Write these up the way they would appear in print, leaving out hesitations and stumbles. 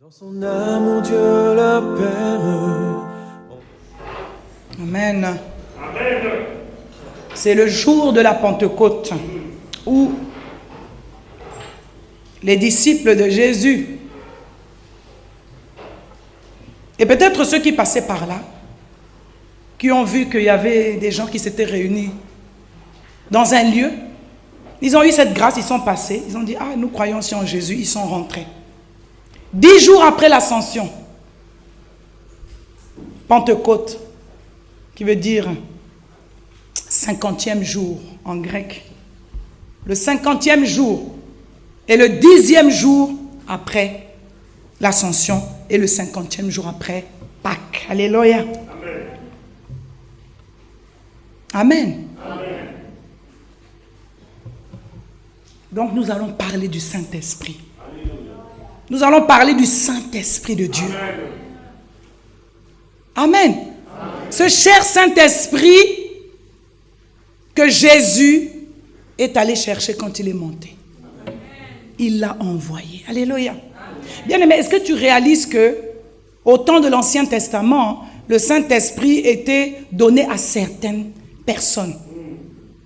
Dans son amour, Dieu la Père. Amen. C'est le jour de la Pentecôte où les disciples de Jésus et peut-être ceux qui passaient par là, qui ont vu qu'il y avait des gens qui s'étaient réunis dans un lieu, ils ont eu cette grâce, ils sont passés, ils ont dit, ah, nous croyons aussi en Jésus, ils sont rentrés. 10 jours après l'ascension, Pentecôte, qui veut dire 50e jour en grec. Le 50e jour et le 10e jour après l'ascension et le 50e jour après Pâques. Alléluia. Amen. Amen. Donc nous allons parler du Saint-Esprit. Nous allons parler du Saint-Esprit de Dieu. Amen. Amen. Ce cher Saint-Esprit que Jésus est allé chercher quand il est monté. Il l'a envoyé. Alléluia. Bien-aimé, est-ce que tu réalises que au temps de l'Ancien Testament, le Saint-Esprit était donné à certaines personnes.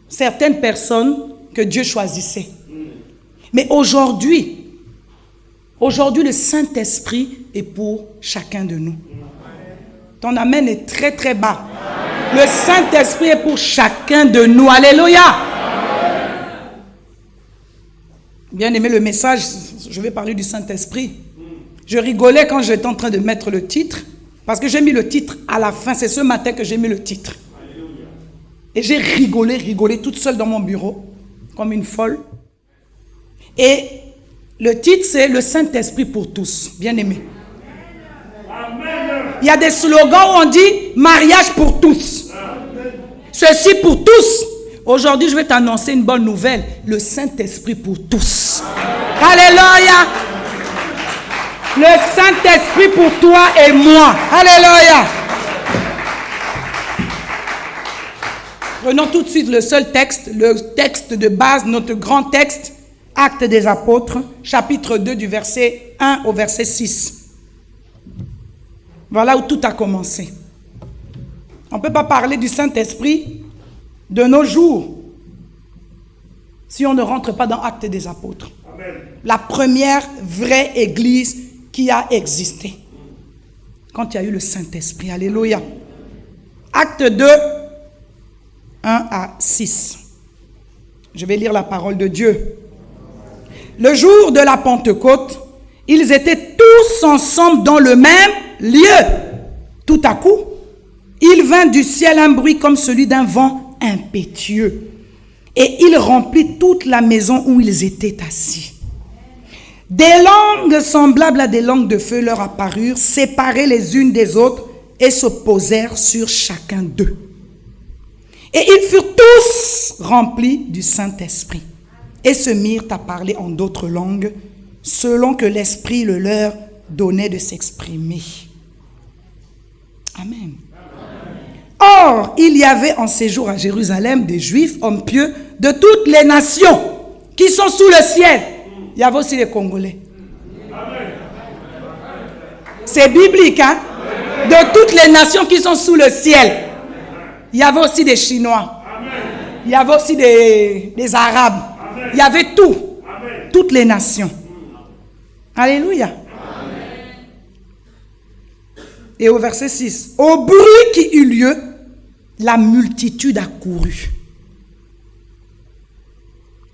Certaines personnes que Dieu choisissait. Mais aujourd'hui, le Saint-Esprit est pour chacun de nous. Ton amen est très très bas. Le Saint-Esprit est pour chacun de nous. Alléluia. Bien aimé le message, je vais parler du Saint-Esprit. Je rigolais quand j'étais en train de mettre le titre, parce que j'ai mis le titre à la fin. C'est ce matin que j'ai mis le titre. Et j'ai rigolé toute seule dans mon bureau, comme une folle. Et le titre, c'est le Saint-Esprit pour tous. Bien aimé. Il y a des slogans où on dit mariage pour tous. Ceci pour tous. Aujourd'hui, je vais t'annoncer une bonne nouvelle. Le Saint-Esprit pour tous. Alléluia. Le Saint-Esprit pour toi et moi. Alléluia. Prenons tout de suite le texte de base, notre grand texte, Actes des Apôtres, chapitre 2 du verset 1 au verset 6. Voilà où tout a commencé. On ne peut pas parler du Saint-Esprit de nos jours si on ne rentre pas dans Actes des Apôtres. Amen. La première vraie église qui a existé quand il y a eu le Saint-Esprit. Alléluia. Acte 2, 1 à 6. Je vais lire la parole de Dieu. Le jour de la Pentecôte, ils étaient tous ensemble dans le même lieu. Tout à coup, il vint du ciel un bruit comme celui d'un vent impétueux. Et il remplit toute la maison où ils étaient assis. Des langues semblables à des langues de feu leur apparurent, séparées les unes des autres, et se posèrent sur chacun d'eux. Et ils furent tous remplis du Saint-Esprit, et se mirent à parler en d'autres langues, selon que l'Esprit le leur donnait de s'exprimer. Amen. Or, il y avait en séjour à Jérusalem des Juifs, hommes pieux, de toutes les nations qui sont sous le ciel. Il y avait aussi les Congolais. C'est biblique, hein? De toutes les nations qui sont sous le ciel. Il y avait aussi des Chinois. Il y avait aussi des Arabes. Il y avait tout. Toutes les nations. Alléluia. Et au verset 6. Au bruit qui eut lieu, la multitude accourut.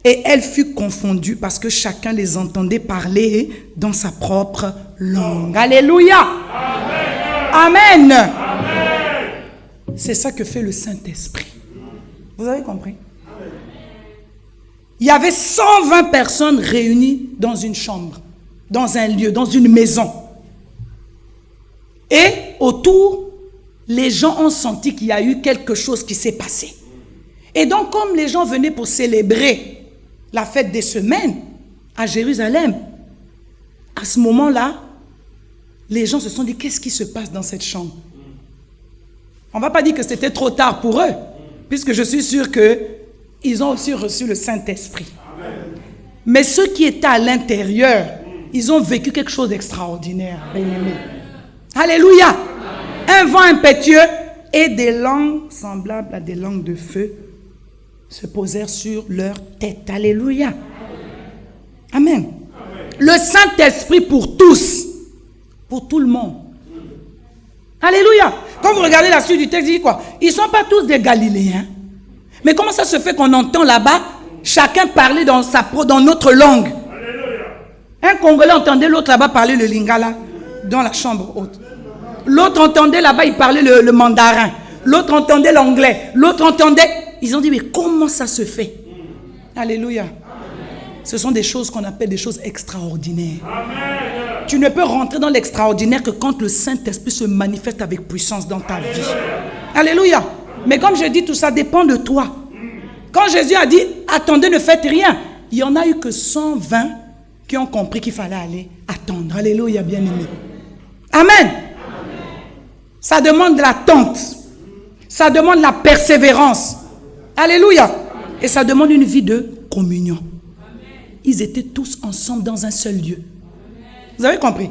Et elle fut confondue parce que chacun les entendait parler dans sa propre langue. Alléluia. Amen. Amen. C'est ça que fait le Saint-Esprit. Vous avez compris? Il y avait 120 personnes réunies dans une chambre, dans un lieu, dans une maison. Et autour, les gens ont senti qu'il y a eu quelque chose qui s'est passé. Et donc, comme les gens venaient pour célébrer la fête des semaines à Jérusalem, à ce moment-là, les gens se sont dit, qu'est-ce qui se passe dans cette chambre? On ne va pas dire que c'était trop tard pour eux, puisque je suis sûr qu'ils ont aussi reçu le Saint-Esprit. Mais ceux qui étaient à l'intérieur Ils ont vécu quelque chose d'extraordinaire, bien-aimés. Alléluia. Un vent impétueux et des langues semblables à des langues de feu se posèrent sur leur tête. Alléluia. Amen. Le Saint-Esprit pour tous. Pour tout le monde. Alléluia. Quand vous regardez la suite du texte, il dit quoi? Ils ne sont pas tous des Galiléens. Mais comment ça se fait qu'on entend là-bas chacun parler dans notre langue? Un Congolais entendait l'autre là-bas parler le lingala dans la chambre haute. L'autre entendait là-bas, il parlait le mandarin. L'autre entendait l'anglais. L'autre entendait... Ils ont dit, mais comment ça se fait? Alléluia. Ce sont des choses qu'on appelle des choses extraordinaires. Amen. Tu ne peux rentrer dans l'extraordinaire que quand le Saint-Esprit se manifeste avec puissance dans ta vie. Alléluia. Mais comme je dis, tout ça dépend de toi. Quand Jésus a dit, attendez, ne faites rien, il n'y en a eu que 120 qui ont compris qu'il fallait aller attendre. Alléluia, bien-aimé. Amen. Ça demande de l'attente. Ça demande la persévérance. Alléluia. Et ça demande une vie de communion. Ils étaient tous ensemble dans un seul lieu. Vous avez compris?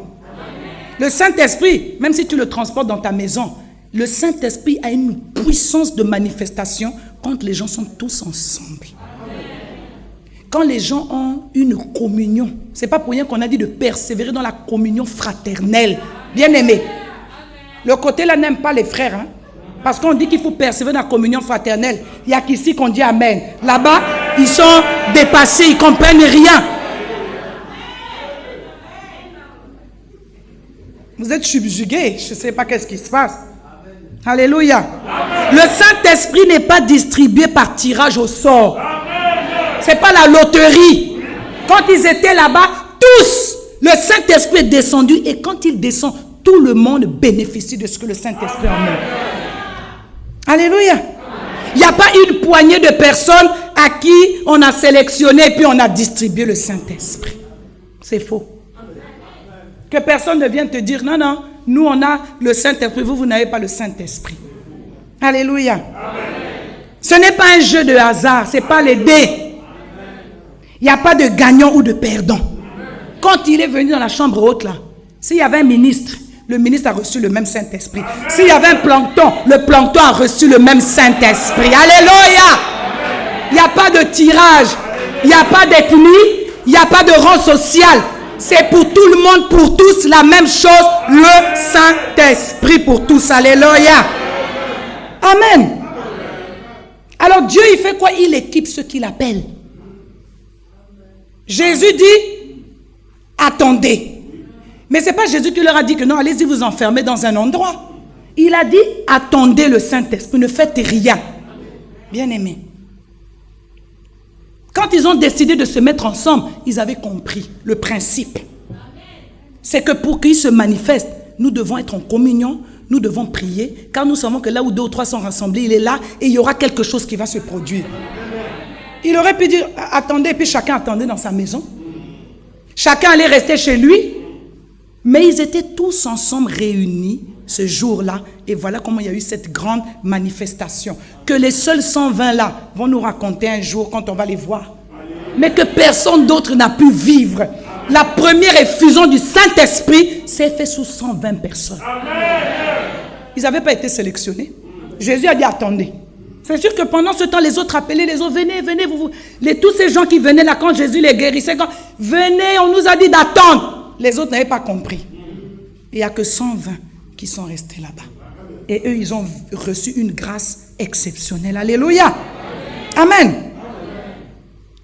Le Saint-Esprit, même si tu le transportes dans ta maison, le Saint-Esprit a une puissance de manifestation quand les gens sont tous ensemble. Quand les gens ont une communion, c'est pas pour rien qu'on a dit de persévérer dans la communion fraternelle. Bien aimé. Le côté là n'aime pas les frères, hein? Parce qu'on dit qu'il faut persévérer dans la communion fraternelle. Il n'y a qu'ici qu'on dit Amen. Là-bas, ils sont dépassés, ils ne comprennent rien. Vous êtes subjugués, je ne sais pas qu'est-ce qui se passe. Alléluia. Le Saint-Esprit n'est pas distribué par tirage au sort. Ce n'est pas la loterie. Quand ils étaient là-bas, tous, le Saint-Esprit est descendu. Et quand il descend, tout le monde bénéficie de ce que le Saint-Esprit emmène. Alléluia. Il n'y a pas une poignée de personnes à qui on a sélectionné et puis on a distribué le Saint-Esprit. C'est faux. Que personne ne vienne te dire, non, non, nous on a le Saint-Esprit, vous n'avez pas le Saint-Esprit. Alléluia. Amen. Ce n'est pas un jeu de hasard, ce n'est pas les dés. Il n'y a pas de gagnant ou de perdant. Quand il est venu dans la chambre haute là, s'il y avait un ministre, le ministre a reçu le même Saint-Esprit. S'il y avait un plancton, le plancton a reçu le même Saint-Esprit. Alléluia. Il n'y a pas de tirage, il n'y a pas d'ethnie, il n'y a pas de rang social. C'est pour tout le monde, pour tous, la même chose. Le Saint-Esprit pour tous. Alléluia. Amen. Alors Dieu, il fait quoi? Il équipe ceux qu'il appelle. Jésus dit, attendez. Mais ce n'est pas Jésus qui leur a dit que non, allez-y vous enfermer dans un endroit. Il a dit, attendez le Saint-Esprit, ne faites rien. Bien-aimés. Quand ils ont décidé de se mettre ensemble, ils avaient compris le principe. C'est que pour qu'il se manifeste, nous devons être en communion, nous devons prier, car nous savons que là où 2 ou 3 sont rassemblés, il est là et il y aura quelque chose qui va se produire. Il aurait pu dire, attendez, et puis chacun attendait dans sa maison. Chacun allait rester chez lui. Mais ils étaient tous ensemble réunis ce jour-là. Et voilà comment il y a eu cette grande manifestation. Que les seuls 120 là vont nous raconter un jour quand on va les voir. Mais que personne d'autre n'a pu vivre. La première effusion du Saint-Esprit s'est faite sous 120 personnes. Ils n'avaient pas été sélectionnés. Jésus a dit attendez. C'est sûr que pendant ce temps, les autres appelaient, les autres, venez, venez. Tous ces gens qui venaient là quand Jésus les guérissait, venez, on nous a dit d'attendre. Les autres n'avaient pas compris. Il n'y a que 120 qui sont restés là-bas. Et eux, ils ont reçu une grâce exceptionnelle. Alléluia. Amen.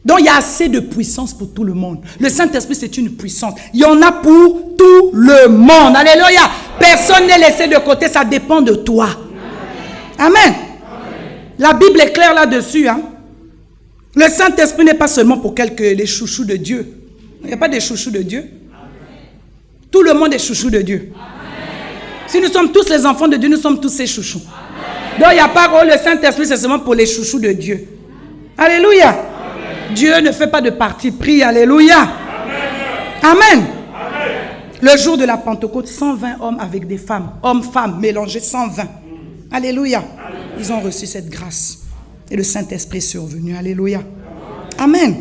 Donc, il y a assez de puissance pour tout le monde. Le Saint-Esprit, c'est une puissance. Il y en a pour tout le monde. Alléluia. Personne n'est laissé de côté. Ça dépend de toi. Amen. La Bible est claire là-dessus. Hein? Le Saint-Esprit n'est pas seulement pour les chouchous de Dieu. Il n'y a pas de chouchous de Dieu. Tout le monde est chouchou de Dieu. Amen. Si nous sommes tous les enfants de Dieu, nous sommes tous ses chouchous. Amen. Donc il n'y a pas le Saint-Esprit, c'est seulement pour les chouchous de Dieu. Alléluia. Amen. Dieu ne fait pas de parti pris. Alléluia. Amen. Amen. Amen. Le jour de la Pentecôte, 120 hommes avec des femmes. Hommes, femmes, mélangés, 120. Alléluia. Amen. Ils ont reçu cette grâce. Et le Saint-Esprit est survenu. Alléluia. Amen. Amen.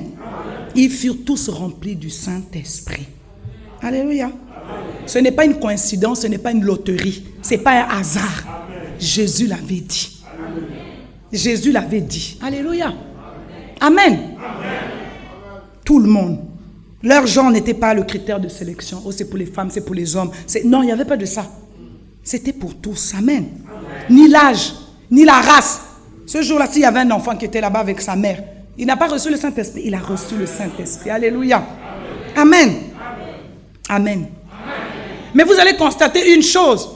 Ils furent tous remplis du Saint-Esprit. Alléluia. Ce n'est pas une coïncidence, ce n'est pas une loterie. Ce n'est pas un hasard. Jésus l'avait dit. Jésus l'avait dit. Alléluia. Amen. Tout le monde. Leur genre n'était pas le critère de sélection. Oh, c'est pour les femmes, c'est pour les hommes. Non, il n'y avait pas de ça. C'était pour tous. Amen. Ni l'âge, ni la race. Ce jour-là, s'il y avait un enfant qui était là-bas avec sa mère, il n'a pas reçu le Saint-Esprit. Il a reçu le Saint-Esprit. Alléluia. Amen. Amen. Mais vous allez constater une chose.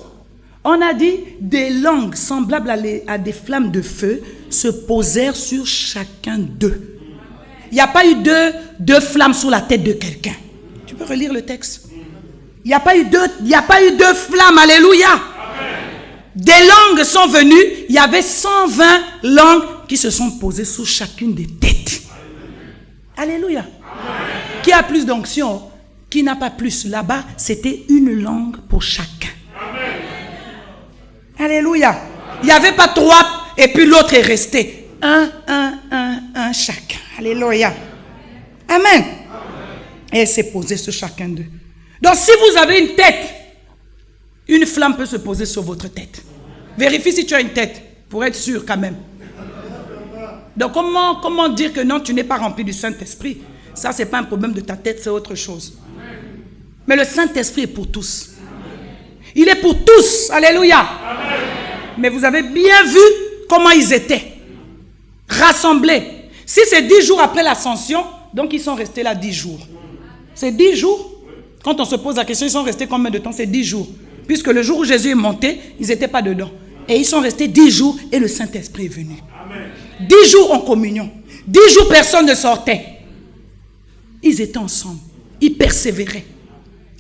On a dit des langues semblables à des flammes de feu se posèrent sur chacun d'eux. Il n'y a pas eu deux flammes sur la tête de quelqu'un. Tu peux relire le texte. Il n'y a pas eu deux flammes. Alléluia. Des langues sont venues. Il y avait 120 langues qui se sont posées sur chacune des têtes. Alléluia. Qui a plus d'onction? Qui n'a pas plus? Là-bas, c'était une langue pour chacun. Alléluia. Il n'y avait pas 3 et puis l'autre est resté. Un chacun. Alléluia. Amen. Et elle s'est posée sur chacun d'eux. Donc si vous avez une tête, une flamme peut se poser sur votre tête. Vérifie si tu as une tête, pour être sûr quand même. Donc comment dire que non, tu n'es pas rempli du Saint-Esprit? Ça, ce n'est pas un problème de ta tête, c'est autre chose. Mais le Saint-Esprit est pour tous. Il est pour tous. Alléluia. Amen. Mais vous avez bien vu comment ils étaient. Rassemblés. Si c'est 10 jours après l'ascension, donc ils sont restés là 10 jours. C'est 10 jours. Quand on se pose la question, ils sont restés combien de temps? C'est 10 jours. Puisque le jour où Jésus est monté, ils n'étaient pas dedans. Et ils sont restés 10 jours et le Saint-Esprit est venu. Amen. 10 jours en communion. 10 jours, personne ne sortait. Ils étaient ensemble. Ils persévéraient.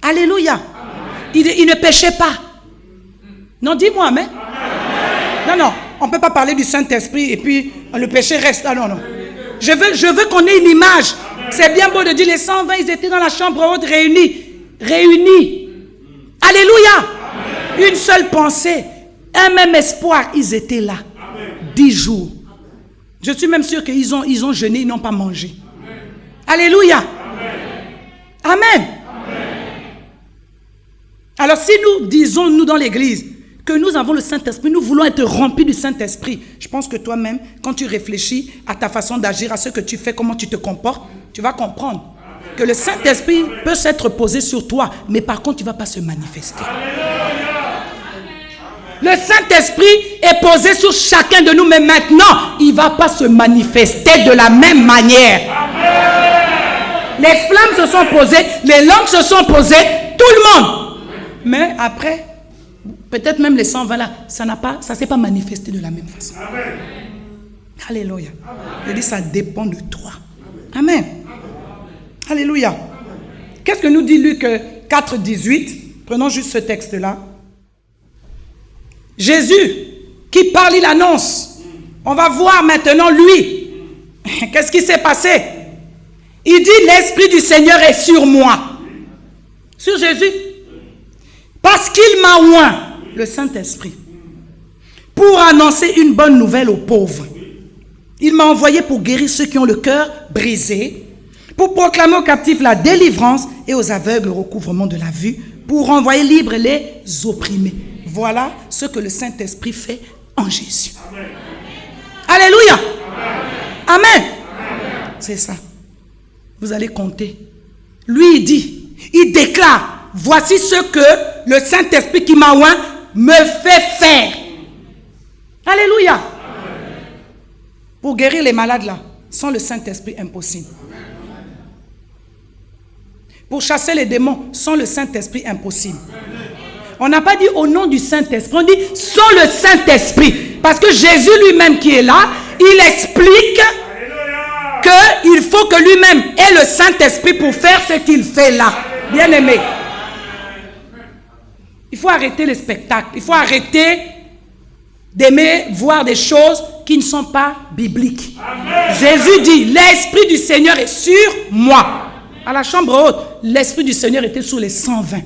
Alléluia. Ils ne péchaient pas. Non, dis-moi, mais. Non, on ne peut pas parler du Saint-Esprit et puis le péché reste. Ah non. Je veux qu'on ait une image. C'est bien beau de dire les 120, ils étaient dans la chambre haute réunis. Alléluia. Une seule pensée, un même espoir, ils étaient là. 10 jours. Je suis même sûr qu'ils ont jeûné, ils n'ont pas mangé. Alléluia. Amen. Alors si nous disons, nous dans l'église, que nous avons le Saint-Esprit, nous voulons être remplis du Saint-Esprit, je pense que toi-même, quand tu réfléchis à ta façon d'agir, à ce que tu fais, comment tu te comportes, tu vas comprendre que le Saint-Esprit peut s'être posé sur toi, mais par contre, il ne va pas se manifester. Le Saint-Esprit est posé sur chacun de nous, mais maintenant, il ne va pas se manifester de la même manière. Les flammes se sont posées, les langues se sont posées, tout le monde. Mais après, peut-être même les 120 là, ça ne s'est pas manifesté de la même façon. Amen. Alléluia. Je dis, ça dépend de toi. Amen. Alléluia. Qu'est-ce que nous dit Luc 4, 18? Prenons juste ce texte-là. Jésus, qui parle, il annonce. On va voir maintenant lui. Qu'est-ce qui s'est passé? Il dit, l'Esprit du Seigneur est sur moi. Sur Jésus. Parce qu'il m'a oint, le Saint-Esprit, pour annoncer une bonne nouvelle aux pauvres. Il m'a envoyé pour guérir ceux qui ont le cœur brisé, pour proclamer aux captifs la délivrance et aux aveugles le recouvrement de la vue, pour renvoyer libres les opprimés. Voilà ce que le Saint-Esprit fait en Jésus. Amen. Alléluia. Amen. Amen. C'est ça. Vous allez compter. Lui, il dit, il déclare, voici ce que le Saint-Esprit qui m'a oint me fait faire. Alléluia. Amen. Pour guérir les malades là, sans le Saint-Esprit, impossible. Pour chasser les démons, sans le Saint-Esprit, impossible. On n'a pas dit au nom du Saint-Esprit, on dit sans le Saint-Esprit. Parce que Jésus lui-même qui est là, il explique qu'il faut que lui-même ait le Saint-Esprit pour faire ce qu'il fait là. Bien aimé. Il faut arrêter les spectacles. Il faut arrêter d'aimer voir des choses qui ne sont pas bibliques. Amen. Jésus dit, l'Esprit du Seigneur est sur moi. À la chambre haute, l'Esprit du Seigneur était sur les 120.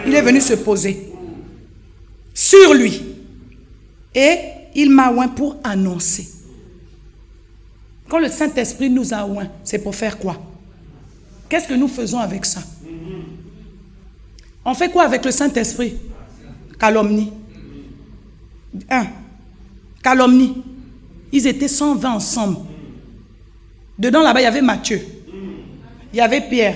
Il est venu se poser sur lui. Et il m'a oint pour annoncer. Quand le Saint-Esprit nous a oint, c'est pour faire quoi? Qu'est-ce que nous faisons avec ça? On fait quoi avec le Saint-Esprit? Calomnie. Calomnie. Ils étaient 120 ensemble. Dedans, là-bas, il y avait Matthieu. Il y avait Pierre.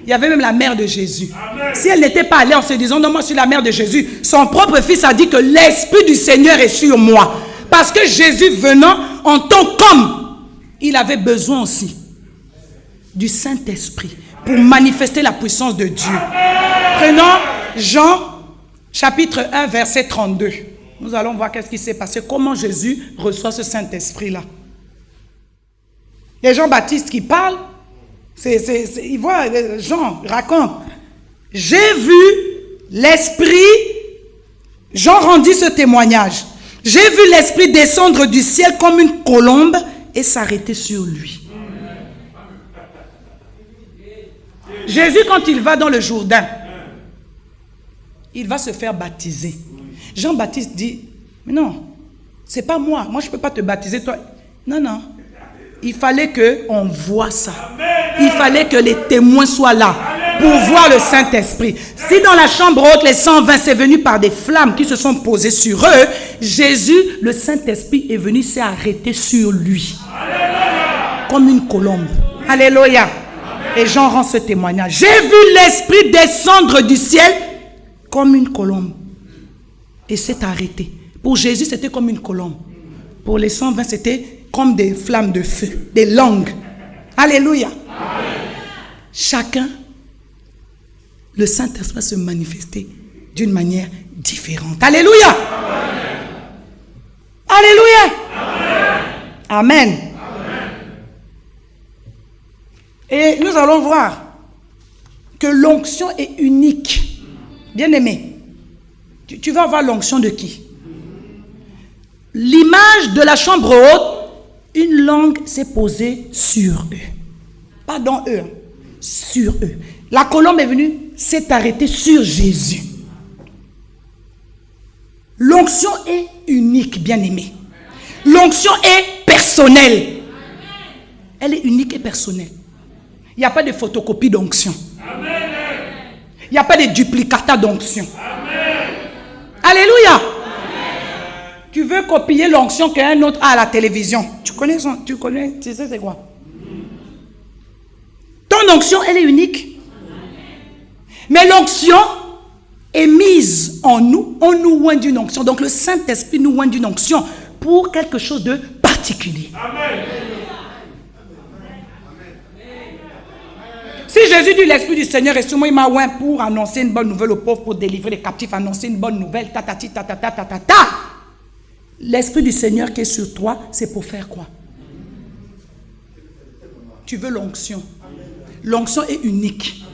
Il y avait même la mère de Jésus. Amen. Si elle n'était pas allée en se disant, non, moi je suis la mère de Jésus, son propre fils a dit que l'Esprit du Seigneur est sur moi. Parce que Jésus venant en tant qu'homme, il avait besoin aussi du Saint-Esprit pour manifester la puissance de Dieu. Prenons Jean chapitre 1 verset 32. Nous allons voir qu'est-ce qui s'est passé, comment Jésus reçoit ce Saint-Esprit-là. Il y a Jean-Baptiste qui parle. Il voit, Jean raconte. J'ai vu l'Esprit, Jean rendit ce témoignage. J'ai vu l'Esprit descendre du ciel comme une colombe et s'arrêter sur lui. Jésus, quand il va dans le Jourdain, il va se faire baptiser. Jean-Baptiste dit, mais non, c'est pas moi. Moi, je ne peux pas te baptiser, toi. Non, non. Il fallait qu'on voit ça. Il fallait que les témoins soient là pour voir le Saint-Esprit. Si dans la chambre haute, les 120, c'est venu par des flammes qui se sont posées sur eux, Jésus, le Saint-Esprit est venu s'est arrêté sur lui. Comme une colombe. Alléluia. Et Jean rend ce témoignage. J'ai vu l'Esprit descendre du ciel comme une colombe. Et s'est arrêté. Pour Jésus, c'était comme une colombe. Pour les 120, c'était comme des flammes de feu, des langues. Alléluia. Amen. Chacun, le Saint-Esprit va se manifester d'une manière différente. Alléluia. Amen. Alléluia. Amen. Amen. Amen. Et nous allons voir que l'onction est unique. Bien-aimé, tu vas avoir l'onction de qui? L'image de la chambre haute, une langue s'est posée sur eux. Pas dans eux, sur eux. La colombe est venue, s'est arrêtée sur Jésus. L'onction est unique, bien-aimé. L'onction est personnelle. Elle est unique et personnelle. Il n'y a pas de photocopie d'onction. Il n'y a pas de duplicata d'onction. Alléluia. Tu veux copier l'onction qu'un autre a à la télévision. Tu sais c'est quoi? Ton onction, elle est unique. Mais l'onction est mise en nous. On nous oint d'une onction. Donc le Saint-Esprit nous oint d'une onction pour quelque chose de particulier. Amen. Si Jésus dit l'Esprit du Seigneur est sur moi, il m'a oint pour annoncer une bonne nouvelle aux pauvres, pour délivrer les captifs, annoncer une bonne nouvelle, tatati, tatata, tatata. L'Esprit du Seigneur qui est sur toi, c'est pour faire quoi? Tu veux l'onction. L'onction est unique.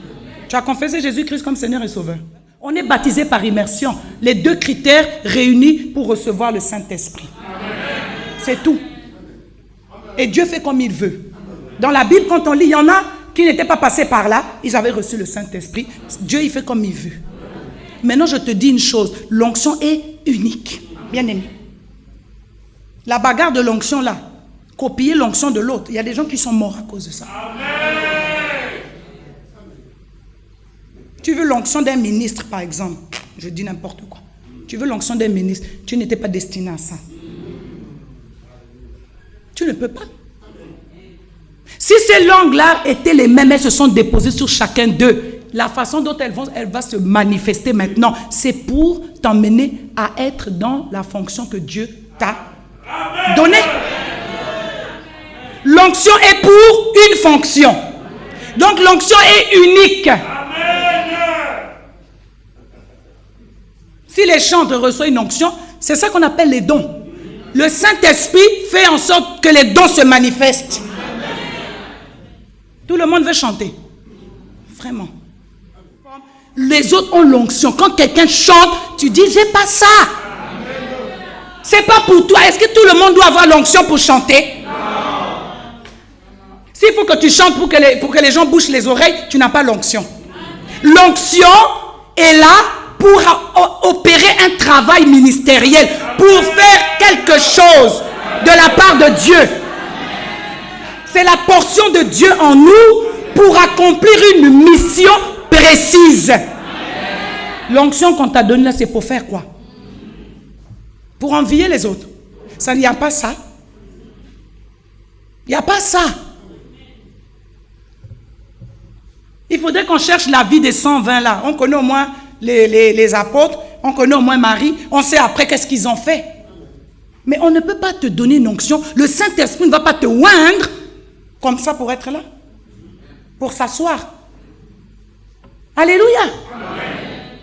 Tu as confessé Jésus-Christ comme Seigneur et Sauveur. On est baptisé par immersion. Les deux critères réunis pour recevoir le Saint-Esprit. C'est tout. Et Dieu fait comme il veut. Dans la Bible, quand on lit, il y en a qui n'étaient pas passés par là, ils avaient reçu le Saint-Esprit. Dieu, il fait comme il veut. Maintenant, je te dis une chose. L'onction est unique. Bien aimé. La bagarre de l'onction là, copier l'onction de l'autre. Il y a des gens qui sont morts à cause de ça. Amen. Tu veux l'onction d'un ministre, par exemple. Je dis n'importe quoi. Tu veux l'onction d'un ministre. Tu n'étais pas destiné à ça. Tu ne peux pas. Si ces langues-là étaient les mêmes, elles se sont déposées sur chacun d'eux. La façon dont elle va se manifester maintenant, c'est pour t'emmener à être dans la fonction que Dieu t'a donnée. L'onction est pour une fonction. Donc l'onction est unique. Si les chantres reçoivent une onction, c'est ça qu'on appelle les dons. Le Saint-Esprit fait en sorte que les dons se manifestent. Tout le monde veut chanter. Vraiment. Les autres ont l'onction. Quand quelqu'un chante, tu dis, j'ai pas ça. C'est pas pour toi. Est-ce que tout le monde doit avoir l'onction pour chanter? Non. S'il faut que tu chantes pour que les gens bouchent les oreilles, tu n'as pas l'onction. L'onction est là pour opérer un travail ministériel, pour faire quelque chose de la part de Dieu. C'est la portion de Dieu en nous pour accomplir une mission précise. L'onction qu'on t'a donnée là, c'est pour faire quoi? Pour envier les autres. Ça n'y a pas ça. Il n'y a pas ça. Il faudrait qu'on cherche la vie des 120 là. On connaît au moins les apôtres, on connaît au moins Marie, on sait après qu'est-ce qu'ils ont fait. Mais on ne peut pas te donner une onction. Le Saint-Esprit ne va pas te oindre comme ça pour être là. Pour s'asseoir. Alléluia. Amen.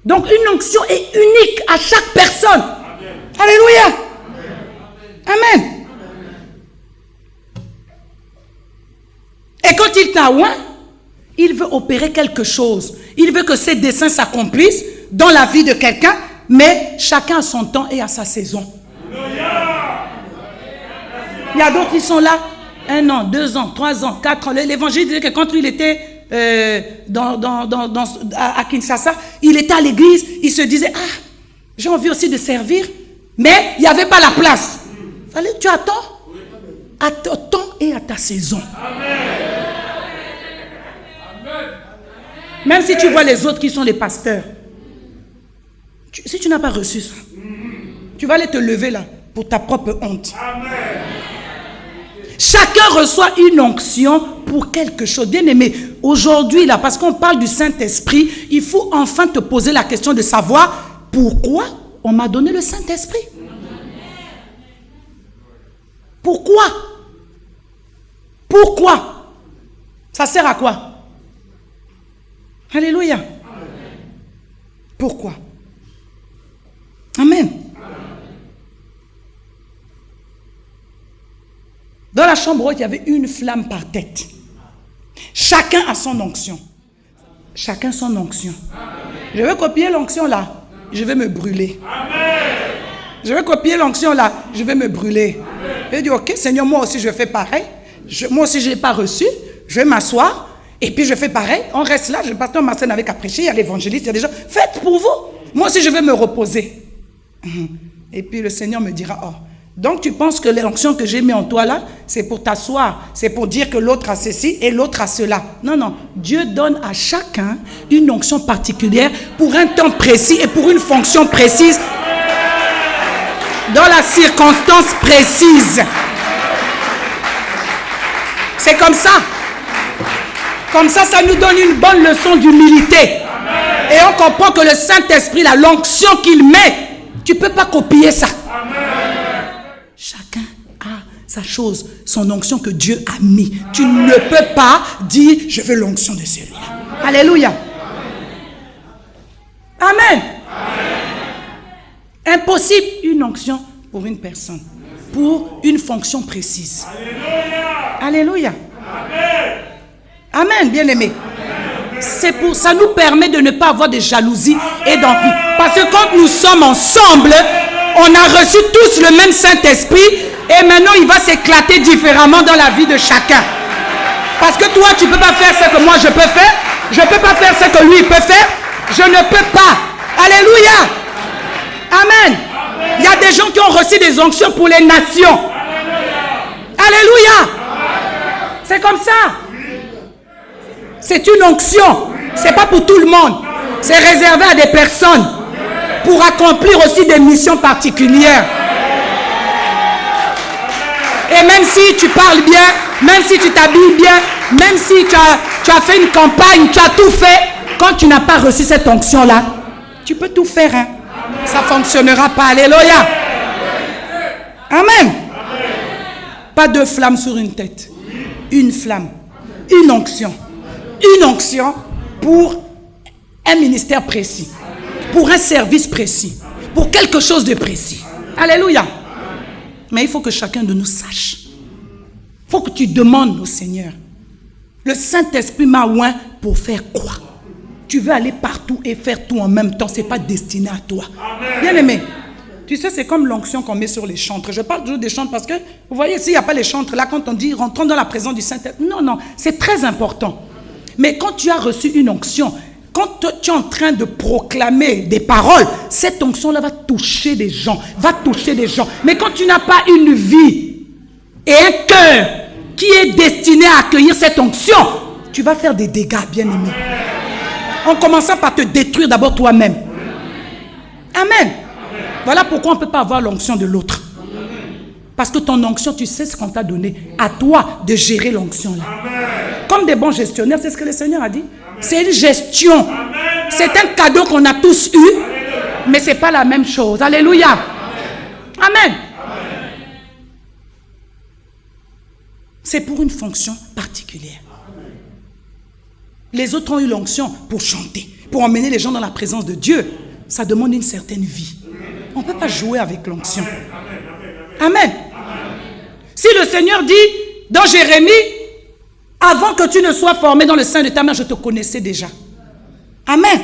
Donc une onction est unique à chaque personne. Amen. Alléluia. Amen. Amen. Et quand il t'a oint, il veut opérer quelque chose. Il veut que ses desseins s'accomplissent dans la vie de quelqu'un, mais chacun a son temps et a sa saison. Il y a d'autres qui sont là 1 an, 2 ans, 3 ans, 4 ans. L'évangile disait que quand il était à Kinshasa, il était à l'église, il se disait, ah, j'ai envie aussi de servir, mais il n'y avait pas la place. Fallait, tu attends à ton temps et à ta saison. Même si tu vois les autres qui sont les pasteurs, si tu n'as pas reçu ça, tu vas aller te lever là pour ta propre honte. Amen. Chacun reçoit une onction pour quelque chose. Bien aimé, aujourd'hui là, parce qu'on parle du Saint-Esprit, il faut enfin te poser la question de savoir pourquoi on m'a donné le Saint-Esprit. Pourquoi? Pourquoi? Ça sert à quoi? Alléluia. Amen. Pourquoi? Amen. Dans la chambre haute, il y avait une flamme par tête. Chacun a son onction. Chacun son onction. Amen. Je vais copier l'onction là, je vais me brûler. Amen. Je vais copier l'onction là, je vais me brûler. Amen. Je vais dire, ok Seigneur, moi aussi je fais pareil. Moi aussi je n'ai pas reçu. Je vais m'asseoir. Et puis je fais pareil, on reste là, le pasteur Marcel n'avait qu'à prêcher, il y a l'évangéliste, il y a des gens, faites pour vous. Moi aussi je vais me reposer. Et puis le Seigneur me dira, oh, donc tu penses que l'onction que j'ai mis en toi là, c'est pour t'asseoir, c'est pour dire que l'autre a ceci et l'autre a cela. Non, non, Dieu donne à chacun une onction particulière pour un temps précis et pour une fonction précise, dans la circonstance précise. C'est comme ça. Comme ça, ça nous donne une bonne leçon d'humilité. Amen. Et on comprend que le Saint-Esprit, là, l'onction qu'il met, tu ne peux pas copier ça. Amen. Chacun a sa chose, son onction que Dieu a mis. Tu ne peux pas dire, je veux l'onction de celui-là. Alléluia. Amen. Amen. Impossible une onction pour une personne, pour une fonction précise. Alléluia. Alléluia. Amen. Amen, bien-aimé. C'est pour ça nous permet de ne pas avoir de jalousie et d'envie. Parce que quand nous sommes ensemble, on a reçu tous le même Saint-Esprit et maintenant il va s'éclater différemment dans la vie de chacun. Parce que toi, tu ne peux pas faire ce que moi je peux faire. Je ne peux pas faire ce que lui peut faire. Je ne peux pas. Alléluia. Amen. Il y a des gens qui ont reçu des onctions pour les nations. Alléluia. C'est comme ça. C'est une onction. C'est pas pour tout le monde. C'est réservé à des personnes pour accomplir aussi des missions particulières. Et même si tu parles bien, même si tu t'habilles bien, même si tu as fait une campagne, tu as tout fait, quand tu n'as pas reçu cette onction-là, tu peux tout faire. Hein? Ça ne fonctionnera pas. Alléluia. Amen. Pas deux flammes sur une tête. Une flamme. Une onction. Une onction pour un ministère précis, pour un service précis, pour quelque chose de précis. Alléluia. Mais il faut que chacun de nous sache. Il faut que tu demandes au Seigneur. Le Saint-Esprit m'a oint pour faire quoi? Tu veux aller partout et faire tout en même temps. Ce n'est pas destiné à toi. Bien aimé. Tu sais, c'est comme l'onction qu'on met sur les chantres. Je parle toujours des chantres parce que, vous voyez, s'il n'y a pas les chantres, là, quand on dit rentrons dans la présence du Saint-Esprit, non, c'est très important. Mais quand tu as reçu une onction, quand tu es en train de proclamer des paroles, cette onction-là va toucher des gens, Mais quand tu n'as pas une vie et un cœur qui est destiné à accueillir cette onction, tu vas faire des dégâts, bien-aimé. En commençant par te détruire d'abord toi-même. Amen. Voilà pourquoi on ne peut pas avoir l'onction de l'autre. Parce que ton onction, tu sais ce qu'on t'a donné. À toi de gérer l'onction là. Comme des bons gestionnaires, c'est ce que le Seigneur a dit. C'est une gestion. C'est un cadeau qu'on a tous eu. Mais ce n'est pas la même chose. Alléluia. Amen. C'est pour une fonction particulière. Les autres ont eu l'onction pour chanter, pour emmener les gens dans la présence de Dieu. Ça demande une certaine vie. On ne peut pas jouer avec l'onction. Amen. Si le Seigneur dit dans Jérémie, avant que tu ne sois formé dans le sein de ta mère, je te connaissais déjà. Amen.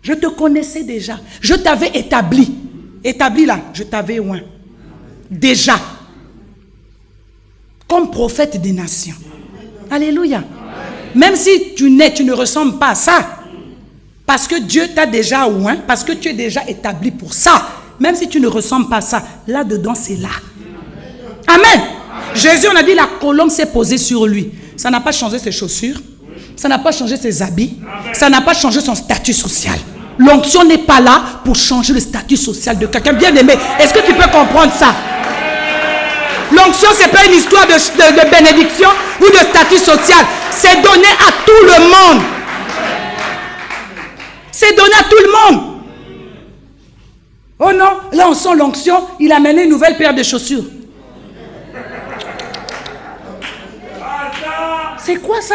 Je te connaissais déjà. Je t'avais établi. Établi là, je t'avais oint. Déjà. Comme prophète des nations. Alléluia. Même si tu nais, tu ne ressembles pas à ça. Parce que Dieu t'a déjà oint, parce que tu es déjà établi pour ça. Même si tu ne ressembles pas à ça, là-dedans, c'est là. Amen. Jésus, on a dit, la colombe s'est posée sur lui. Ça n'a pas changé ses chaussures. Ça n'a pas changé ses habits. Ça n'a pas changé son statut social. L'onction n'est pas là pour changer le statut social de quelqu'un. Bien aimé, est-ce que tu peux comprendre ça? L'onction, ce n'est pas une histoire de bénédiction ou de statut social. C'est donné à tout le monde. C'est donné à tout le monde. Oh non, là on sent l'onction, il a amené une nouvelle paire de chaussures. C'est quoi ça?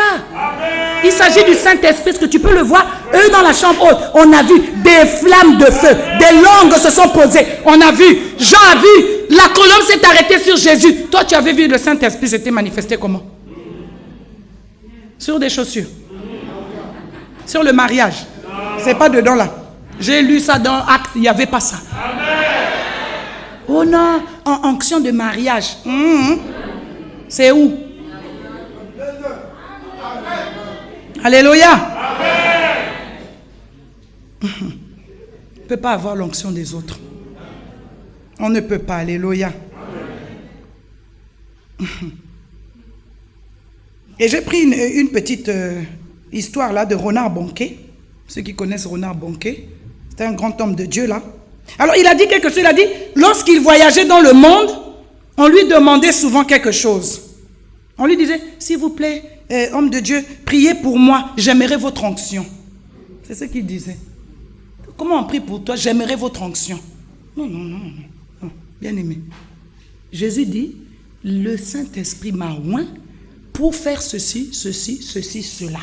Il s'agit du Saint-Esprit, parce que tu peux le voir. Eux dans la chambre haute, on a vu des flammes de feu, des langues se sont posées. On a vu, Jean a vu, la colombe s'est arrêtée sur Jésus. Toi tu avais vu le Saint-Esprit s'était manifesté comment? Sur des chaussures. Sur le mariage. C'est pas dedans là. J'ai lu ça dans Actes, il n'y avait pas ça. Oh non, en onction de mariage. C'est où? Alléluia. On ne peut pas avoir l'onction des autres. On ne peut pas. Alléluia. Et j'ai pris une petite histoire là de Renard Bonquet. Ceux qui connaissent Renard Bonquet, c'est un grand homme de Dieu là. Alors il a dit quelque chose, il a dit, lorsqu'il voyageait dans le monde, on lui demandait souvent quelque chose. On lui disait, s'il vous plaît, homme de Dieu, priez pour moi, j'aimerais votre onction. C'est ce qu'il disait. Comment on prie pour toi, j'aimerais votre onction? Non, non, non, non, non, bien aimé. Jésus dit, le Saint-Esprit m'a oint pour faire ceci, ceci, ceci, cela.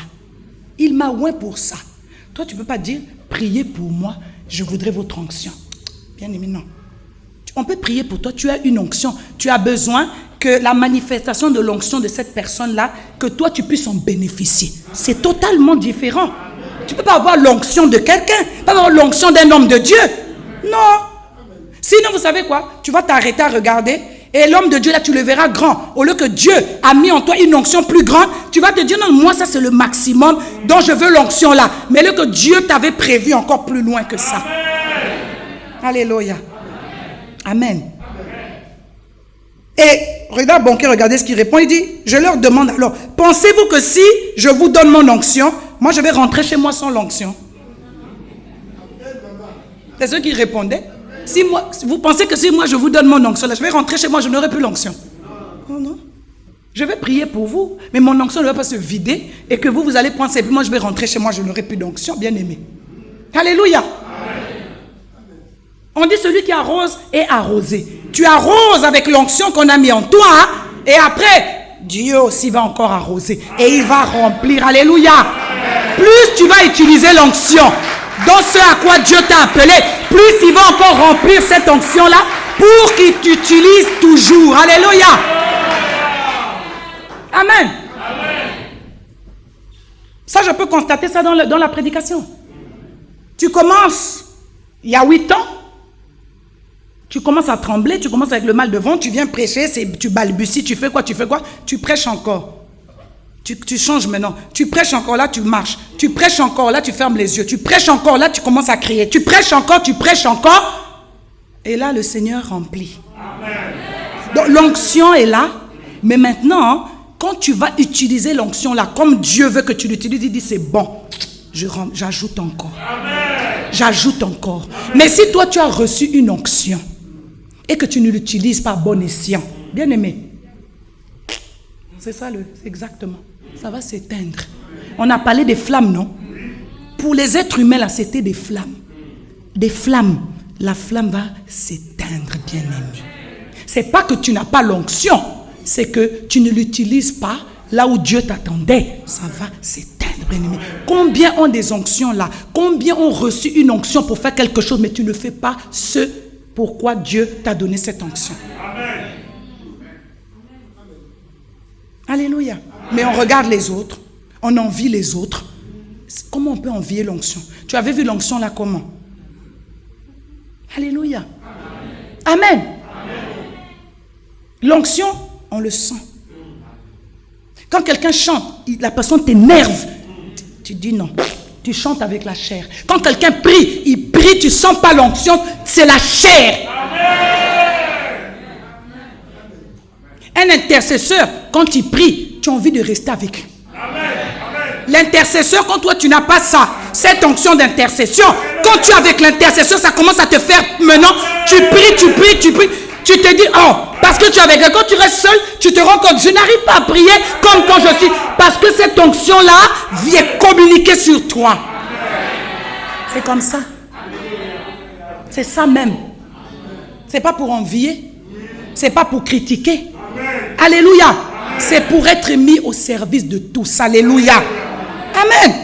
Il m'a oint pour ça. Toi, tu ne peux pas dire, priez pour moi, je voudrais votre onction. Bien aimé, non. On peut prier pour toi, tu as une onction. Tu as besoin que la manifestation de l'onction de cette personne-là, que toi, tu puisses en bénéficier. C'est totalement différent. Tu ne peux pas avoir l'onction de quelqu'un, pas avoir l'onction d'un homme de Dieu. Non. Sinon, vous savez quoi? Tu vas t'arrêter à regarder et l'homme de Dieu, là, tu le verras grand. Au lieu que Dieu a mis en toi une onction plus grande, tu vas te dire, non, moi, ça, c'est le maximum dont je veux l'onction là. Mais le que Dieu t'avait prévu encore plus loin que ça. Amen. Alléluia. Amen. Et regarde Bonquet, regardez ce qu'il répond. Il dit, je leur demande alors, pensez-vous que si je vous donne mon onction, moi, je vais rentrer chez moi sans l'onction? C'est ce qu'il répondait. Si moi, vous pensez que si moi je vous donne mon onction, là, je vais rentrer chez moi, je n'aurai plus l'onction. Non, non. Je vais prier pour vous, mais mon onction ne va pas se vider et que vous allez prendre, et puis moi je vais rentrer chez moi, je n'aurai plus d'onction, bien aimé. Alléluia. On dit celui qui arrose est arrosé. Tu arroses avec l'onction qu'on a mis en toi, hein, et après, Dieu aussi va encore arroser et il va remplir. Alléluia. Plus tu vas utiliser l'onction dans ce à quoi Dieu t'a appelé, plus il va encore remplir cette onction-là pour qu'il t'utilise toujours. Alléluia. Amen. Ça, je peux constater ça dans la prédication. Tu commences, il y a 8 ans, tu commences à trembler, tu commences avec le mal de ventre, tu viens prêcher, tu balbuties, tu fais quoi? Tu prêches encore. Tu changes maintenant. Tu prêches encore, là, tu marches. Tu prêches encore, là, tu fermes les yeux. Tu prêches encore, là, tu commences à crier. Tu prêches encore, tu prêches encore. Et là, le Seigneur remplit. Amen. Donc, l'onction est là. Mais maintenant, quand tu vas utiliser l'onction là, comme Dieu veut que tu l'utilises, il dit, c'est bon. j'ajoute encore. J'ajoute encore. Mais si toi tu as reçu une onction et que tu ne l'utilises pas à bon escient, bien aimé, c'est ça exactement. Ça va s'éteindre. On a parlé des flammes, non? Pour les êtres humains, là, c'était des flammes. Des flammes. La flamme va s'éteindre, bien aimé. C'est pas que tu n'as pas l'onction, c'est que tu ne l'utilises pas là où Dieu t'attendait. Ça va s'éteindre, bien aimé. Combien ont des onctions là? Combien ont reçu une onction pour faire quelque chose, mais tu ne fais pas ce pourquoi Dieu t'a donné cette onction? Amen. Alléluia. Mais on regarde les autres, on envie les autres. Comment on peut envier l'onction? Tu avais vu l'onction là comment? Alléluia. Amen. Amen. L'onction, on le sent. Quand quelqu'un chante, la personne t'énerve. Tu dis non. Tu chantes avec la chair. Quand quelqu'un prie, il prie, tu ne sens pas l'onction, c'est la chair. Un intercesseur, quand il prie, tu as envie de rester avec lui. L'intercesseur, quand toi tu n'as pas ça, cette onction d'intercession, quand tu es avec l'intercesseur, ça commence à te faire maintenant, tu pries, tu te dis, oh, parce que tu es avec elle, quand tu restes seul, tu te rends compte, je n'arrive pas à prier comme quand je suis, parce que cette onction-là vient communiquer sur toi. C'est comme ça. C'est ça même. C'est pas pour envier, c'est pas pour critiquer. Alléluia. C'est pour être mis au service de tous. Alléluia. Amen.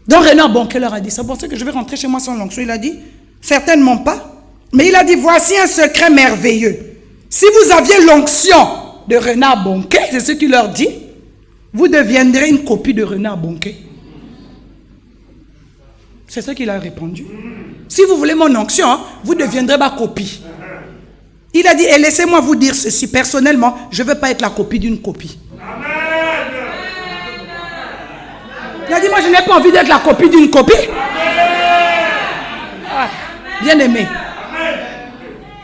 Donc Renard Bonquet leur a dit, c'est pour ça que je vais rentrer chez moi sans l'onction. Il a dit, certainement pas. Mais il a dit, voici un secret merveilleux. Si vous aviez l'onction de Renard Bonquet, c'est ce qu'il leur dit, vous deviendrez une copie de Renard Bonquet. C'est ce qu'il a répondu. Si vous voulez mon onction, vous deviendrez ma copie. Il a dit, et laissez-moi vous dire ceci, personnellement, je ne veux pas être la copie d'une copie. Il a dit, moi je n'ai pas envie d'être la copie d'une copie. Ah, bien aimé.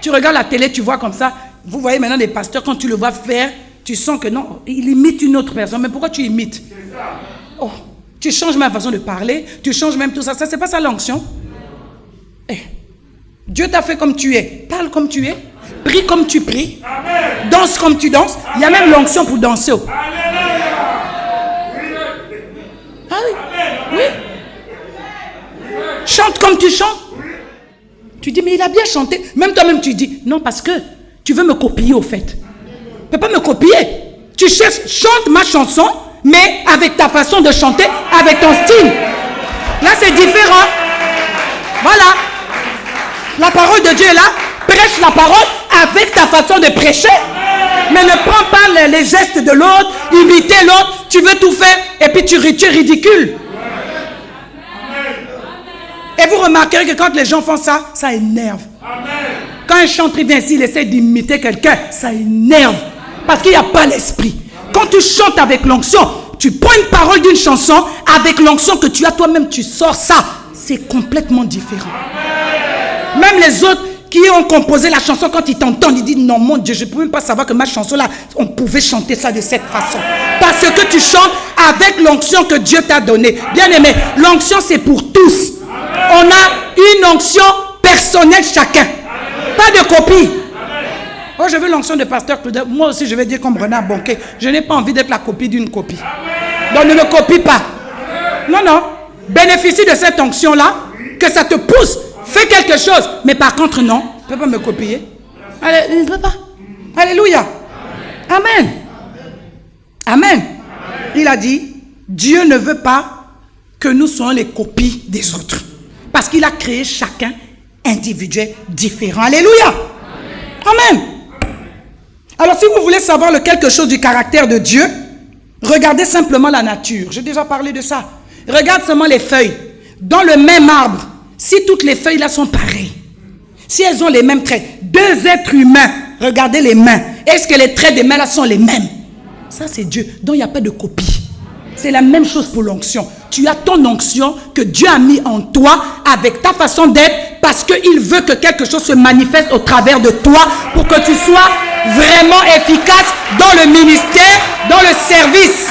Tu regardes la télé, tu vois comme ça, vous voyez maintenant des pasteurs, quand tu le vois faire, tu sens que non, il imite une autre personne. Mais pourquoi tu imites? Oh, tu changes même la façon de parler, tu changes même tout ça. Ça, c'est pas ça l'onction. Dieu t'a fait comme tu es, parle comme tu es, prie comme tu pries, danse comme tu danses. Il y a même l'onction pour danser. Ah oui, oui. Chante comme tu chantes. Tu dis, mais il a bien chanté. Même toi-même, tu dis, non, parce que tu veux me copier au fait. Tu ne peux pas me copier. Tu cherches, chante ma chanson, mais avec ta façon de chanter, avec ton style. Là, c'est différent. Voilà. La parole de Dieu est là. Prêche la parole avec ta façon de prêcher. Mais ne prends pas les gestes de l'autre, imiter l'autre. Tu veux tout faire et puis tu es ridicule. Et vous remarquerez que quand les gens font ça, ça énerve. Quand un chanteur vient ici, il essaie d'imiter quelqu'un, ça énerve. Parce qu'il n'y a pas l'esprit. Quand tu chantes avec l'onction, tu prends une parole d'une chanson, avec l'onction que tu as toi-même, tu sors ça. C'est complètement différent. Même les autres qui ont composé la chanson, quand ils t'entendent, ils disent non mon Dieu, je ne peux même pas savoir que ma chanson là, on pouvait chanter ça de cette façon. Parce que tu chantes avec l'onction que Dieu t'a donnée. Bien aimé, l'onction c'est pour tous. On a une onction personnelle chacun. Pas de copie. Oh, je veux l'onction de pasteur Claude. Moi aussi je vais dire comme Renard Bonquet. Je n'ai pas envie d'être la copie d'une copie. Donc ne me copie pas. Non, non. Bénéficie de cette onction là, que ça te pousse. Fais quelque chose, mais par contre, non, tu ne peux pas me copier. Allez, ne peux pas. Alléluia. Amen. Amen. Il a dit, Dieu ne veut pas que nous soyons les copies des autres. Parce qu'il a créé chacun individuel différent. Alléluia. Amen. Alors, si vous voulez savoir quelque chose du caractère de Dieu, regardez simplement la nature. J'ai déjà parlé de ça. Regarde seulement les feuilles. Dans le même arbre, si toutes les feuilles là sont pareilles, si elles ont les mêmes traits, deux êtres humains, regardez les mains, est-ce que les traits des mains là sont les mêmes? Ça c'est Dieu, donc il n'y a pas de copie. C'est la même chose pour l'onction. Tu as ton onction que Dieu a mis en toi avec ta façon d'être parce qu'il veut que quelque chose se manifeste au travers de toi pour que tu sois vraiment efficace dans le ministère, dans le service.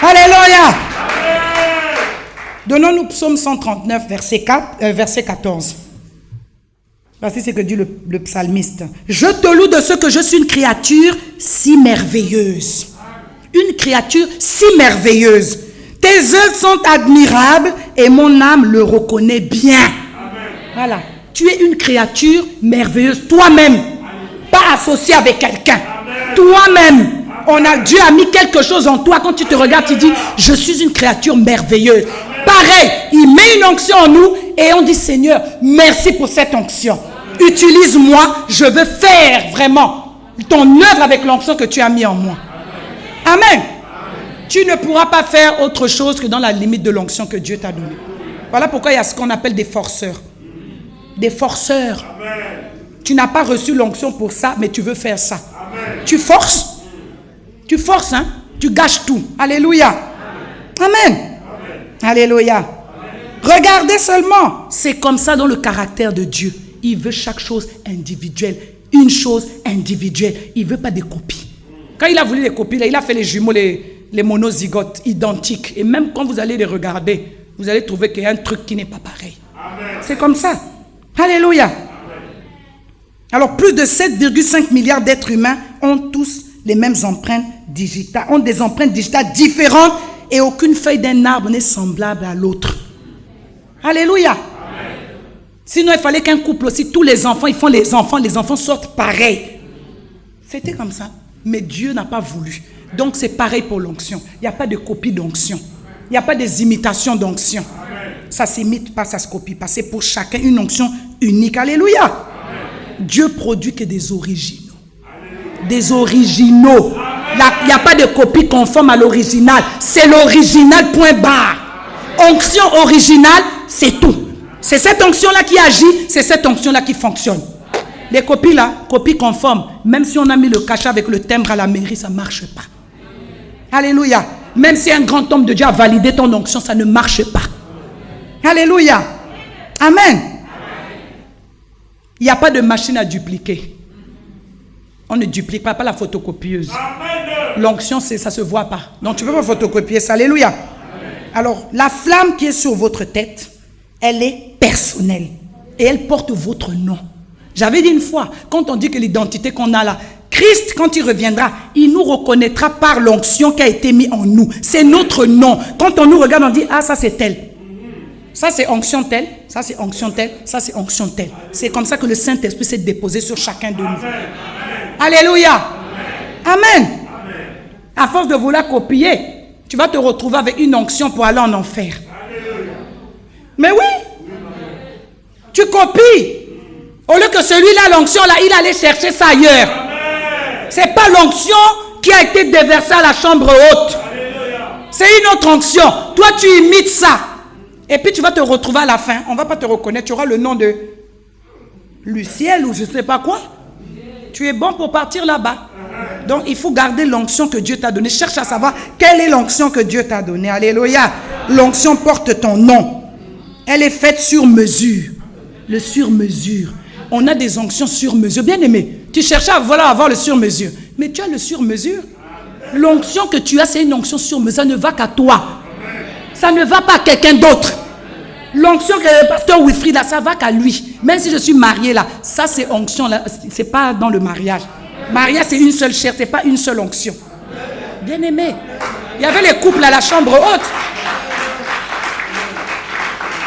Alléluia. Donnons-nous Psaume 139, verset 14. Voici ce que dit le psalmiste. Je te loue de ce que je suis une créature si merveilleuse. Une créature si merveilleuse. Tes œuvres sont admirables et mon âme le reconnaît bien. Amen. Voilà. Tu es une créature merveilleuse. Toi-même. Pas associé avec quelqu'un. Toi-même. Dieu a mis quelque chose en toi. Quand tu te regardes, tu dis, je suis une créature merveilleuse. Pareil, il met une onction en nous et on dit, Seigneur, merci pour cette onction. Utilise-moi, je veux faire vraiment ton œuvre avec l'onction que tu as mis en moi. Amen. Tu ne pourras pas faire autre chose que dans la limite de l'onction que Dieu t'a donnée. Voilà pourquoi il y a ce qu'on appelle des forceurs. Des forceurs. Tu n'as pas reçu l'onction pour ça, mais tu veux faire ça. Tu forces. Tu forces, hein. Tu gâches tout. Alléluia. Amen. Alléluia. Regardez seulement. C'est comme ça dans le caractère de Dieu. Il veut chaque chose individuelle. Une chose individuelle. Il ne veut pas des copies. Quand il a voulu les copies, là, il a fait les jumeaux, les monozygotes identiques. Et même quand vous allez les regarder, vous allez trouver qu'il y a un truc qui n'est pas pareil. C'est comme ça. Alléluia. Alors, plus de 7,5 milliards d'êtres humains ont tous les mêmes empreintes digitales, ont des empreintes digitales différentes et aucune feuille d'un arbre n'est semblable à l'autre. Alléluia. Sinon, il fallait qu'un couple aussi, tous les enfants, ils font les enfants sortent pareils. C'était comme ça. Mais Dieu n'a pas voulu. Donc, c'est pareil pour l'onction. Il n'y a pas de copie d'onction. Il n'y a pas des imitations d'onction. Ça ne s'imite pas, ça ne se copie pas. C'est pour chacun une onction unique. Alléluia. Amen. Dieu produit que des originaux. Alléluia. Des originaux. Il n'y a pas de copie conforme à l'original. C'est l'original, point barre. Onction originale, c'est tout. C'est cette onction-là qui agit, c'est cette onction-là qui fonctionne. Les copies là, copies conformes, même si on a mis le cachet avec le timbre à la mairie, ça ne marche pas. Alléluia. Même si un grand homme de Dieu a validé ton onction, ça ne marche pas. Alléluia. Amen. Il n'y a pas de machine à dupliquer. On ne duplique pas la photocopieuse. L'onction, ça ne se voit pas. Donc tu ne peux pas photocopier ça. Alléluia. Alors, la flamme qui est sur votre tête, elle est personnelle. Et elle porte votre nom. J'avais dit une fois, quand on dit que l'identité qu'on a là, Christ, quand il reviendra, il nous reconnaîtra par l'onction qui a été mise en nous. C'est notre nom. Quand on nous regarde, on dit, ah, ça c'est tel. Ça c'est onction telle, ça c'est onction telle, ça c'est onction telle. C'est comme ça que le Saint-Esprit s'est déposé sur chacun de nous. Amen. Alléluia. Amen. Amen. À force de vouloir copier, tu vas te retrouver avec une onction pour aller en enfer. Alléluia. Mais oui, tu copies. Au lieu que celui-là, l'onction, là, il allait chercher ça ailleurs. Ce n'est pas l'onction qui a été déversée à la chambre haute. C'est une autre onction. Toi, tu imites ça. Et puis, tu vas te retrouver à la fin. On ne va pas te reconnaître. Tu auras le nom de Luciel ou je ne sais pas quoi. Tu es bon pour partir là-bas. Donc, il faut garder l'onction que Dieu t'a donnée. Cherche à savoir quelle est l'onction que Dieu t'a donnée. Alléluia. L'onction porte ton nom. Elle est faite sur mesure. Le sur-mesure. On a des onctions sur mesure. Bien aimé, tu cherchais à avoir le sur mesure. Mais tu as le sur mesure. L'onction que tu as, c'est une onction sur mesure. Ça ne va qu'à toi. Ça ne va pas à quelqu'un d'autre. L'onction que le pasteur Wilfried, là, ça va qu'à lui. Même si je suis mariée là, ça c'est onction là. C'est pas dans le mariage. Mariage, c'est une seule chair, c'est pas une seule onction. Bien aimé. Il y avait les couples à la chambre haute.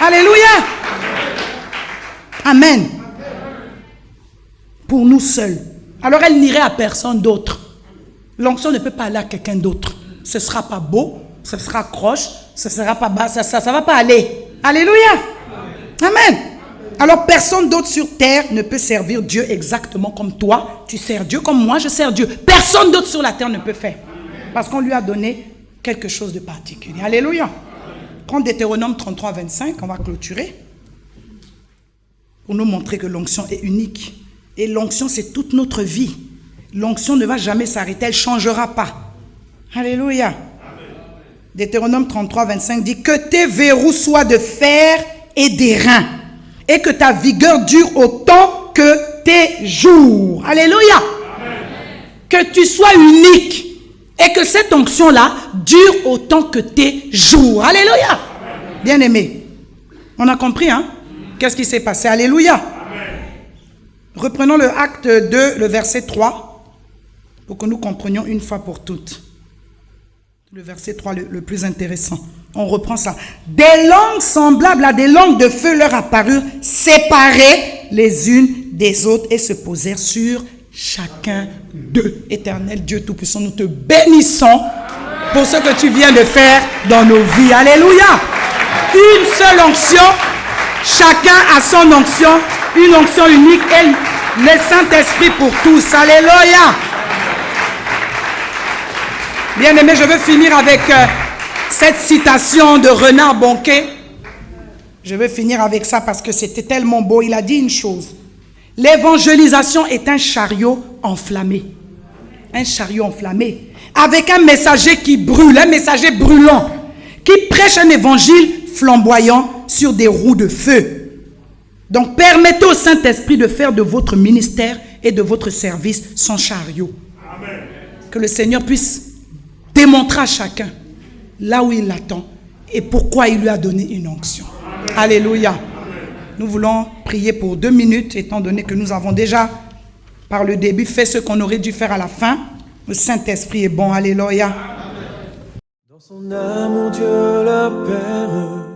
Alléluia. Amen. Pour nous seuls. Alors elle n'irait à personne d'autre. L'onction ne peut pas aller à quelqu'un d'autre. Ce ne sera pas beau, ce sera croche, ce ne sera pas bas, ça ne va pas aller. Alléluia. Amen. Alors personne d'autre sur terre ne peut servir Dieu exactement comme toi. Tu sers Dieu comme moi, je sers Dieu. Personne d'autre sur la terre ne peut faire. Parce qu'on lui a donné quelque chose de particulier. Alléluia. Prends Deutéronome 33, 25, on va clôturer. Pour nous montrer que l'onction est unique. Et l'onction, c'est toute notre vie. L'onction ne va jamais s'arrêter, elle ne changera pas. Alléluia. Deutéronome 33, 25 dit que tes verrous soient de fer et d'airain, et que ta vigueur dure autant que tes jours. Alléluia. Que tu sois unique, et que cette onction-là dure autant que tes jours. Alléluia. Bien-aimés, on a compris, hein? Qu'est-ce qui s'est passé? Alléluia. Reprenons le acte 2, le verset 3, pour que nous comprenions une fois pour toutes. Le verset 3, le plus intéressant. On reprend ça. Des langues semblables à des langues de feu leur apparurent, séparées les unes des autres, et se posèrent sur chacun d'eux. Éternel Dieu Tout-Puissant, nous te bénissons pour ce que tu viens de faire dans nos vies. Alléluia. Une seule onction, chacun a son onction, une onction unique, et le Saint-Esprit pour tous. Alléluia. Bien-aimé, je veux finir avec cette citation de Renard Bonquet. Je veux finir avec ça parce que c'était tellement beau. Il a dit une chose. L'évangélisation est un chariot enflammé. Un chariot enflammé. Avec un messager qui brûle, un messager brûlant, qui prêche un évangile flamboyant sur des roues de feu. Donc, permettez au Saint-Esprit de faire de votre ministère et de votre service son chariot. Amen. Que le Seigneur puisse démontrer à chacun là où il l'attend et pourquoi il lui a donné une onction. Amen. Alléluia. Amen. Nous voulons prier pour 2 minutes, étant donné que nous avons déjà, par le début, fait ce qu'on aurait dû faire à la fin. Le Saint-Esprit est bon. Alléluia. Dans son amour, Dieu la Père